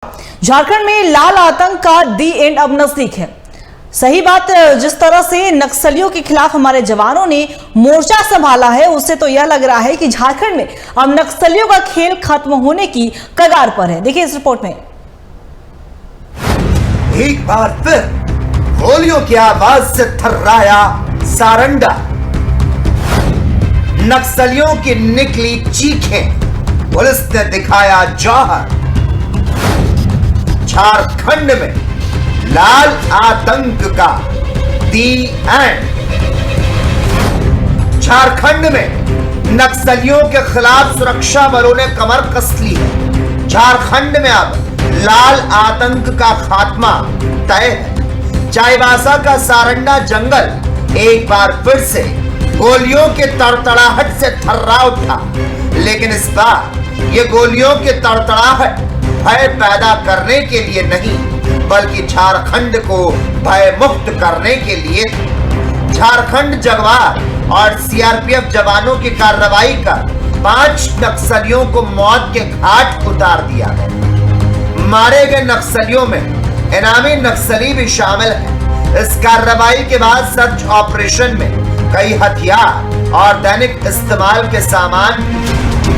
झारखंड में लाल आतंक का दी एंड अब नजदीक है। सही बात, जिस तरह से नक्सलियों के खिलाफ हमारे जवानों ने मोर्चा संभाला है, उससे तो यह लग रहा है कि झारखंड में अब नक्सलियों का खेल खत्म होने की कगार पर है। देखिए इस रिपोर्ट में। एक बार फिर गोलियों की आवाज से थर्राया सारंडा। नक्सलियों की निकली चीखें, पुलिस ने दिखाया जौहर। झारखंड में लाल आतंक का दी एंड। झारखंड में नक्सलियों के खिलाफ सुरक्षा बलों ने कमर कस ली है। झारखंड में अब लाल आतंक का खात्मा तय है। चाईबासा का सारंडा जंगल एक बार फिर से गोलियों के तड़तड़ाहट से थर्रा उठा, लेकिन इस बार ये गोलियों के तड़तड़ाहट भय पैदा करने के लिए नहीं, बल्कि झारखंड को भय मुक्त करने के लिए। झारखंड जगवार और सीआरपीएफ जवानों की कार्रवाई कर 5 नक्सलियों को मौत के घाट उतार दिया है। मारे गए नक्सलियों में इनामी नक्सली भी शामिल है। इस कार्रवाई के बाद सर्च ऑपरेशन में कई हथियार और दैनिक इस्तेमाल के सामान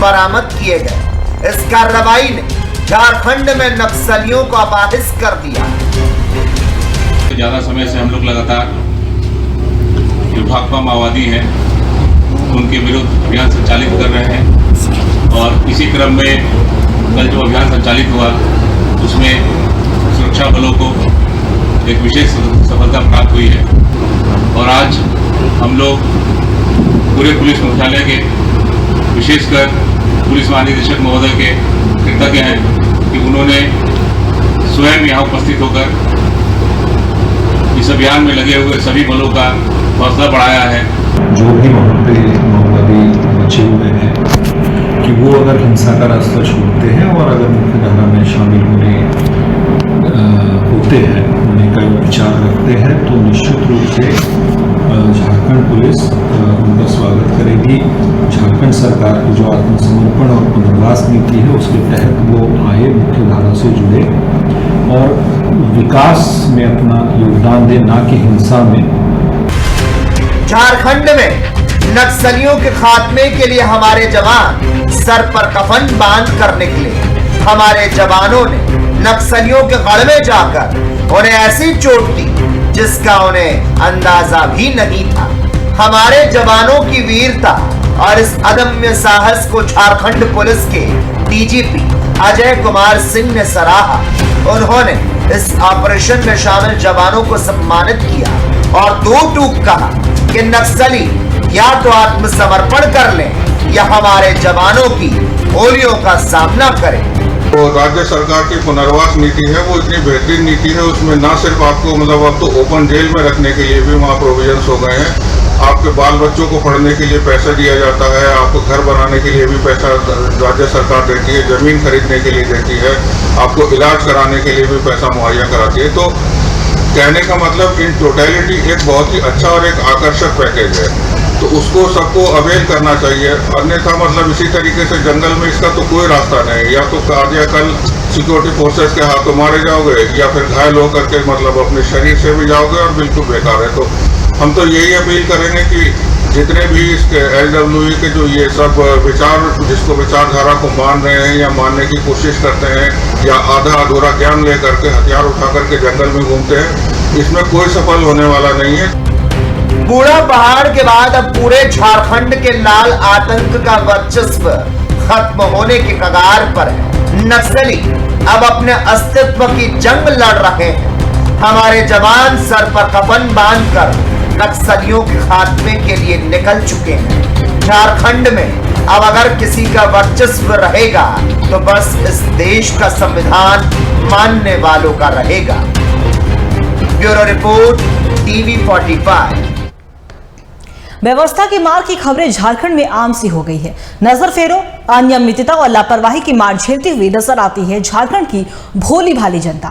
बरामद किए गए। इस कार्रवाई ने झारखंड में नक्सलियों को अपाहिज कर दिया। ज्यादा समय से हम लोग लगातार जो भाकपा माओवादी हैं उनके विरुद्ध अभियान संचालित कर रहे हैं, और इसी क्रम में कल जो अभियान संचालित हुआ उसमें सुरक्षा बलों को एक विशेष सफलता प्राप्त हुई है। और आज हम लोग पूरे पुलिस मुख्यालय के, विशेषकर पुलिस महानिदेशक महोदय के कृतज्ञ हैं कि उन्होंने स्वयं यहाँ उपस्थित होकर इस अभियान में लगे हुए सभी बलों का हौसला बढ़ाया है। जो भी वहाँ पे माओवादी बचे हुए हैं कि वो अगर हिंसा का रास्ता छोड़ते हैं और अगर मुख्यधारा में शामिल होते हैं, होने का विचार रखते हैं, तो निश्चित रूप से झारखंड पुलिस उनका स्वागत करेगी। झारखंड सरकार की जो आत्मसमर्पण और पुनर्वास नीति है उसके तहत वो आए, मुख्यधारा से जुड़े और विकास में अपना योगदान दे, ना कि हिंसा में। झारखंड में नक्सलियों के खात्मे के लिए हमारे जवान सर पर कफन बांध कर निकले। हमारे जवानों ने नक्सलियों के गढ़ में जाकर उन्हें ऐसी चोट दी जिसका उन्हें अंदाजा भी नहीं था। हमारे जवानों की वीरता और इस अदम्य साहस को झारखंड पुलिस के डीजीपी अजय कुमार सिंह ने सराहा। उन्होंने इस ऑपरेशन में शामिल जवानों को सम्मानित किया और दो टूक कहा कि नक्सली या तो आत्मसमर्पण कर लें या हमारे जवानों की गोलियों का सामना करें। तो राज्य सरकार की पुनर्वास नीति है, वो इतनी बेहतरीन नीति है। उसमें ना सिर्फ आपको अब तो ओपन जेल में रखने के लिए भी वहाँ प्रोविजंस हो गए हैं। आपके बाल बच्चों को पढ़ने के लिए पैसा दिया जाता है, आपको घर बनाने के लिए भी पैसा राज्य सरकार देती है, जमीन खरीदने के लिए देती है, आपको इलाज कराने के लिए भी पैसा मुहैया कराती है। तो कहने का मतलब इन टोटलिटी एक बहुत ही अच्छा और एक आकर्षक पैकेज है, तो उसको सबको अवेल करना चाहिए। अन्यथा इसी तरीके से जंगल में इसका तो कोई रास्ता नहीं, या तो आज या कल सिक्योरिटी फोर्सेस के हाथों मारे जाओगे या फिर घायल होकर के अपने शरीर से भी जाओगे और बिल्कुल बेकार है। तो हम तो यही अपील करेंगे कि जितने भी इसके LWE के जो ये सब विचार, जिसको विचारधारा को मान रहे हैं या मानने की कोशिश करते हैं या आधा अधूरा ज्ञान लेकर के हथियार उठा करके जंगल में घूमते हैं, इसमें कोई सफल होने वाला नहीं है। बूढ़ा पहाड़ के बाद अब पूरे झारखंड के लाल आतंक का वर्चस्व खत्म होने के कगार पर है। नक्सली अब अपने अस्तित्व की जंग लड़ रहे हैं। हमारे जवान सर पर कफन बांधकर नक्सलियों के खात्मे के लिए निकल चुके हैं। झारखंड में अब अगर किसी का वर्चस्व रहेगा तो बस इस देश का संविधान मानने वालों का रहेगा। Bureau report, TV 45। व्यवस्था की मार की खबरें झारखंड में आम सी हो गई है। नजर फेरो, अनियमितता और लापरवाही की मार झेलती हुई नजर आती है झारखंड की भोली भाली जनता।